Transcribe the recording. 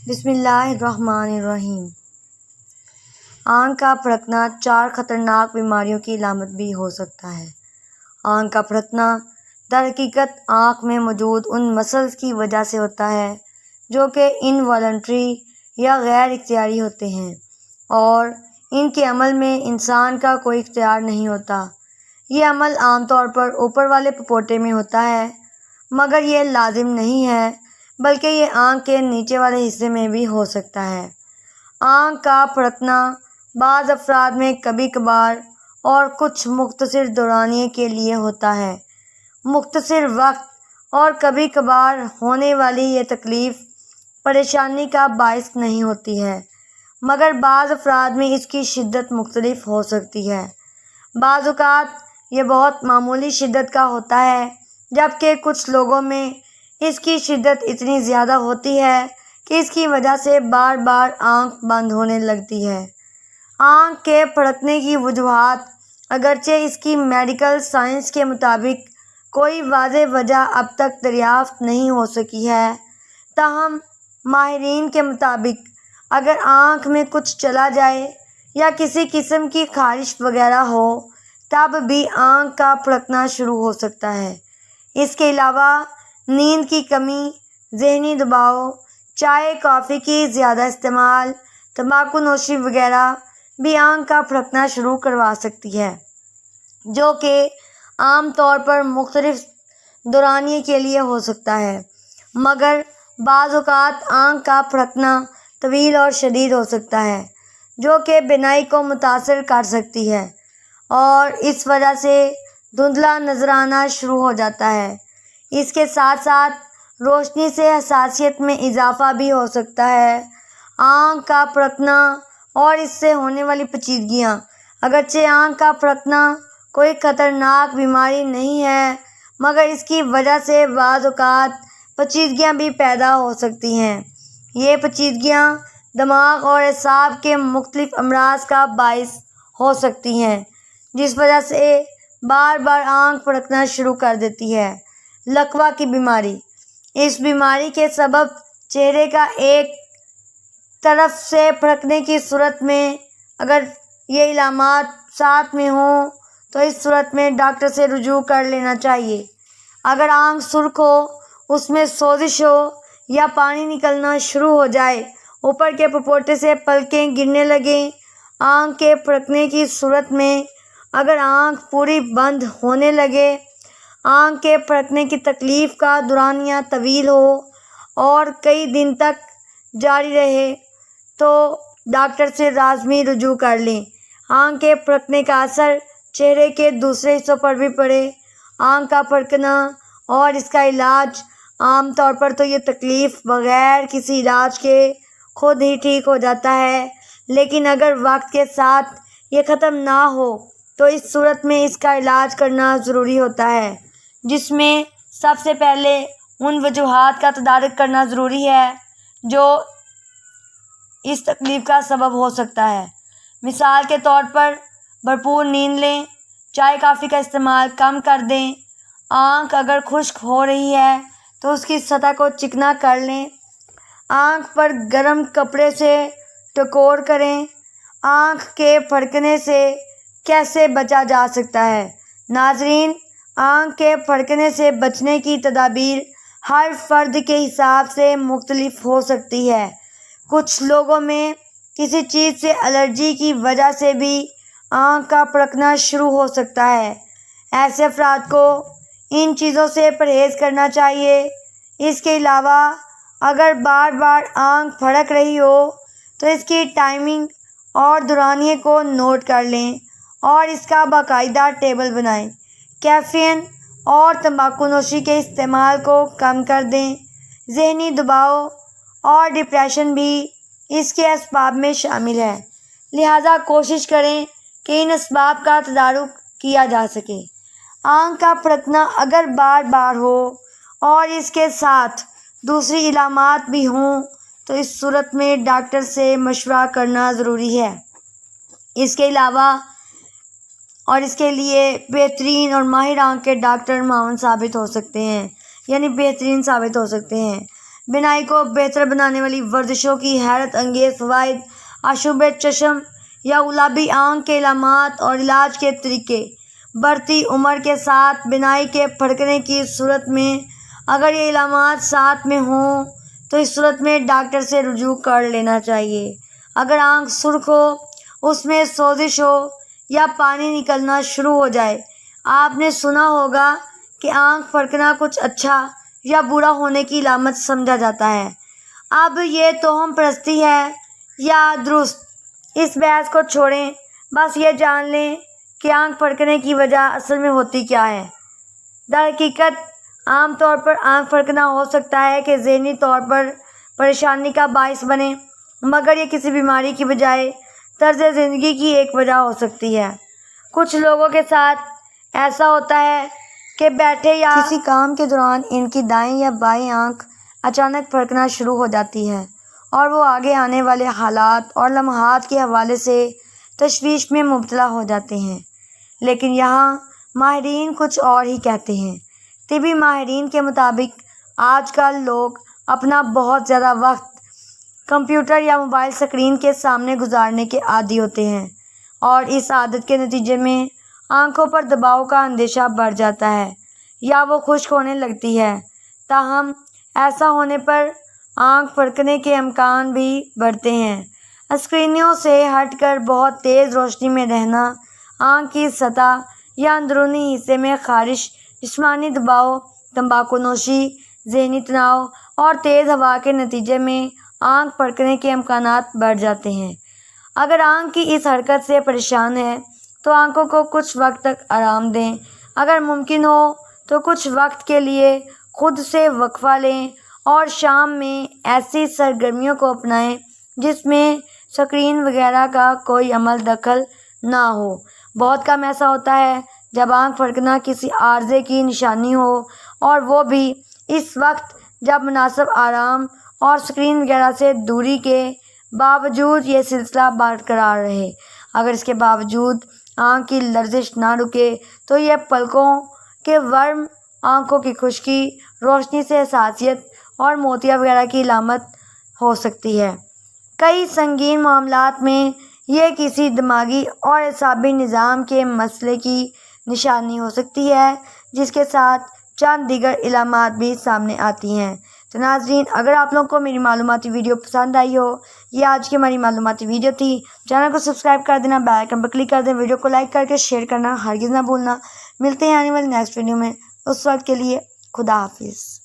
بسم اللہ الرحمن الرحیم۔ آنکھ کا پھڑکنا 4 خطرناک بیماریوں کی علامت بھی ہو سکتا ہے۔ آنکھ کا پھڑکنا در حقیقت آنکھ میں موجود ان مسلز کی وجہ سے ہوتا ہے جو کہ انوالنٹری یا غیر اختیاری ہوتے ہیں اور ان کے عمل میں انسان کا کوئی اختیار نہیں ہوتا۔ یہ عمل عام طور پر اوپر والے پپوٹے میں ہوتا ہے، مگر یہ لازم نہیں ہے بلکہ یہ آنکھ کے نیچے والے حصے میں بھی ہو سکتا ہے۔ آنکھ کا پھڑکنا بعض افراد میں کبھی کبھار اور کچھ مختصر دورانیے کے لیے ہوتا ہے۔ مختصر وقت اور کبھی کبھار ہونے والی یہ تکلیف پریشانی کا باعث نہیں ہوتی ہے، مگر بعض افراد میں اس کی شدت مختلف ہو سکتی ہے۔ بعض اوقات یہ بہت معمولی شدت کا ہوتا ہے، جبکہ کچھ لوگوں میں اس کی شدت اتنی زیادہ ہوتی ہے کہ اس کی وجہ سے بار بار آنکھ بند ہونے لگتی ہے۔ آنکھ کے پھڑکنے کی وجوہات اگرچہ اس کی میڈیکل سائنس کے مطابق کوئی واضح وجہ اب تک دریافت نہیں ہو سکی ہے، تاہم ماہرین کے مطابق اگر آنکھ میں کچھ چلا جائے یا کسی قسم کی خارش وغیرہ ہو تب بھی آنکھ کا پھڑکنا شروع ہو سکتا ہے۔ اس کے علاوہ نیند کی کمی، ذہنی دباؤ، چائے کافی کی زیادہ استعمال، تمباکو نوشی وغیرہ بھی آنکھ کا پھڑکنا شروع کروا سکتی ہے، جو کہ عام طور پر مختلف دورانیے کے لیے ہو سکتا ہے، مگر بعض اوقات آنکھ کا پھڑکنا طویل اور شدید ہو سکتا ہے، جو کہ بینائی کو متاثر کر سکتی ہے اور اس وجہ سے دھندلا نظر آنا شروع ہو جاتا ہے۔ اس کے ساتھ ساتھ روشنی سے حساسیت میں اضافہ بھی ہو سکتا ہے۔ آنکھ کا پھڑکنا اور اس سے ہونے والی پیچیدگیاں اگرچہ آنکھ کا پھڑکنا کوئی خطرناک بیماری نہیں ہے، مگر اس کی وجہ سے بعض اوقات پیچیدگیاں بھی پیدا ہو سکتی ہیں۔ یہ پیچیدگیاں دماغ اور اعصاب کے مختلف امراض کا باعث ہو سکتی ہیں، جس وجہ سے بار بار آنکھ پھڑکنا شروع کر دیتی ہے۔ لکوہ کی بیماری۔ اس بیماری کے سبب چہرے کا ایک طرف سے پھڑکنے کی صورت میں اگر یہ علامات ساتھ میں ہوں تو اس صورت میں ڈاکٹر سے رجوع کر لینا چاہیے۔ اگر آنکھ سرخ ہو، اس میں سوزش ہو یا پانی نکلنا شروع ہو جائے، اوپر کے پپوٹے سے پلکیں گرنے لگیں، آنکھ کے پھڑکنے کی صورت میں اگر آنکھ پوری بند ہونے لگے، آنکھ کے پھڑکنے کی تکلیف کا دورانیہ طویل ہو اور کئی دن تک جاری رہے تو ڈاکٹر سے لازمی رجوع کر لیں۔ آنکھ کے پھڑکنے کا اثر چہرے کے دوسرے حصوں پر بھی پڑے۔ آنکھ کا پھڑکنا اور اس کا علاج۔ عام طور پر تو یہ تکلیف بغیر کسی علاج کے خود ہی ٹھیک ہو جاتا ہے، لیکن اگر وقت کے ساتھ یہ ختم نہ ہو تو اس صورت میں اس کا علاج کرنا ضروری ہوتا ہے، جس میں سب سے پہلے ان وجوہات کا تدارک کرنا ضروری ہے جو اس تکلیف کا سبب ہو سکتا ہے۔ مثال کے طور پر بھرپور نیند لیں، چائے کافی کا استعمال کم کر دیں، آنکھ اگر خشک ہو رہی ہے تو اس کی سطح کو چکنا کر لیں، آنکھ پر گرم کپڑے سے ٹکور کریں۔ آنکھ کے پھڑکنے سے کیسے بچا جا سکتا ہے؟ ناظرین، آنکھ کے پھڑکنے سے بچنے کی تدابیر ہر فرد کے حساب سے مختلف ہو سکتی ہے۔ کچھ لوگوں میں کسی چیز سے الرجی کی وجہ سے بھی آنکھ کا پھڑکنا شروع ہو سکتا ہے۔ ایسے افراد کو ان چیزوں سے پرہیز کرنا چاہیے۔ اس کے علاوہ اگر بار بار آنکھ پھڑک رہی ہو تو اس کی ٹائمنگ اور دورانیے کو نوٹ کر لیں اور اس کا باقاعدہ ٹیبل بنائیں۔ کیفین اور تمباکو نوشی کے استعمال کو کم کر دیں۔ ذہنی دباؤ اور ڈپریشن بھی اس کے اسباب میں شامل ہے، لہذا کوشش کریں کہ ان اسباب کا تدارک کیا جا سکے۔ آنکھ کا پھڑکنا اگر بار بار ہو اور اس کے ساتھ دوسری علامات بھی ہوں تو اس صورت میں ڈاکٹر سے مشورہ کرنا ضروری ہے۔ اس کے علاوہ اور اس کے لیے بہترین اور ماہر آنکھ کے ڈاکٹر معاون ثابت ہو سکتے ہیں، بہترین ثابت ہو سکتے ہیں۔ بینائی کو بہتر بنانے والی ورزشوں کی حیرت انگیز فوائد، آشوب چشم یا گلابی آنکھ کے علامات اور علاج کے طریقے۔ بڑھتی عمر کے ساتھ بینائی کے پھٹکنے کی صورت میں اگر یہ علامات ساتھ میں ہوں تو اس صورت میں ڈاکٹر سے رجوع کر لینا چاہیے۔ اگر آنکھ سرخ ہو، اس میں سوزش ہو یا پانی نکلنا شروع ہو جائے، آپ نے سنا ہوگا کہ آنکھ پھٹکنا کچھ اچھا یا برا ہونے کی علامت سمجھا جاتا ہے۔ اب یہ توہم پرستی ہے یا درست، اس بحث کو چھوڑیں، بس یہ جان لیں کہ آنکھ پھٹکنے کی وجہ اصل میں ہوتی کیا ہے۔ در حقیقت عام طور پر آنکھ پھٹکنا ہو سکتا ہے کہ ذہنی طور پر پریشانی کا باعث بنے، مگر یہ کسی بیماری کی بجائے طرز زندگی کی ایک وجہ ہو سکتی ہے۔ کچھ لوگوں کے ساتھ ایسا ہوتا ہے کہ بیٹھے یا کسی کام کے دوران ان کی دائیں یا بائیں آنکھ اچانک پھٹکنا شروع ہو جاتی ہے اور وہ آگے آنے والے حالات اور لمحات کے حوالے سے تشویش میں مبتلا ہو جاتے ہیں۔ لیکن یہاں ماہرین کچھ اور ہی کہتے ہیں۔ طبی ماہرین کے مطابق آج کل لوگ اپنا بہت زیادہ وقت کمپیوٹر یا موبائل اسکرین کے سامنے گزارنے کے عادی ہوتے ہیں اور اس عادت کے نتیجے میں آنکھوں پر دباؤ کا اندیشہ بڑھ جاتا ہے یا وہ خشک ہونے لگتی ہے۔ تاہم ایسا ہونے پر آنکھ پھٹکنے کے امکان بھی بڑھتے ہیں۔ اسکرینوں سے ہٹ کر بہت تیز روشنی میں رہنا، آنکھ کی سطح یا اندرونی حصے میں خارش، جسمانی دباؤ، تمباکو نوشی، ذہنی تناؤ اور تیز ہوا کے نتیجے میں آنکھ پھٹکنے کے امکانات بڑھ جاتے ہیں۔ اگر آنکھ کی اس حرکت سے پریشان ہے تو آنکھوں کو کچھ وقت تک آرام دیں۔ اگر ممکن ہو تو کچھ وقت کے لیے خود سے وقفہ لیں اور شام میں ایسی سرگرمیوں کو اپنائیں جس میں اسکرین وغیرہ کا کوئی عمل دخل نہ ہو۔ بہت کم ایسا ہوتا ہے جب آنکھ پھٹکنا کسی عارضے کی نشانی ہو، اور وہ بھی اس وقت جب مناسب آرام اور اسکرین وغیرہ سے دوری کے باوجود یہ سلسلہ برقرار رہے۔ اگر اس کے باوجود آنکھ کی لرزش نہ رکے تو یہ پلکوں کے ورم، آنکھوں کی خشکی، روشنی سے حساسیت اور موتیا وغیرہ کی علامت ہو سکتی ہے۔ کئی سنگین معاملات میں یہ کسی دماغی اور اعصابی نظام کے مسئلے کی نشانی ہو سکتی ہے، جس کے ساتھ چند دیگر علامات بھی سامنے آتی ہیں۔ تو ناظرین، اگر آپ لوگوں کو میری معلوماتی ویڈیو پسند آئی ہو، یہ آج کی ہماری معلوماتی ویڈیو تھی، چینل کو سبسکرائب کر دینا، بیل آئیکن پر کلک کر دینا، ویڈیو کو لائک کر کے شیئر کرنا ہرگز نہ بھولنا۔ ملتے ہیں آنے والی نیکسٹ ویڈیو میں، اس وقت کے لیے خدا حافظ۔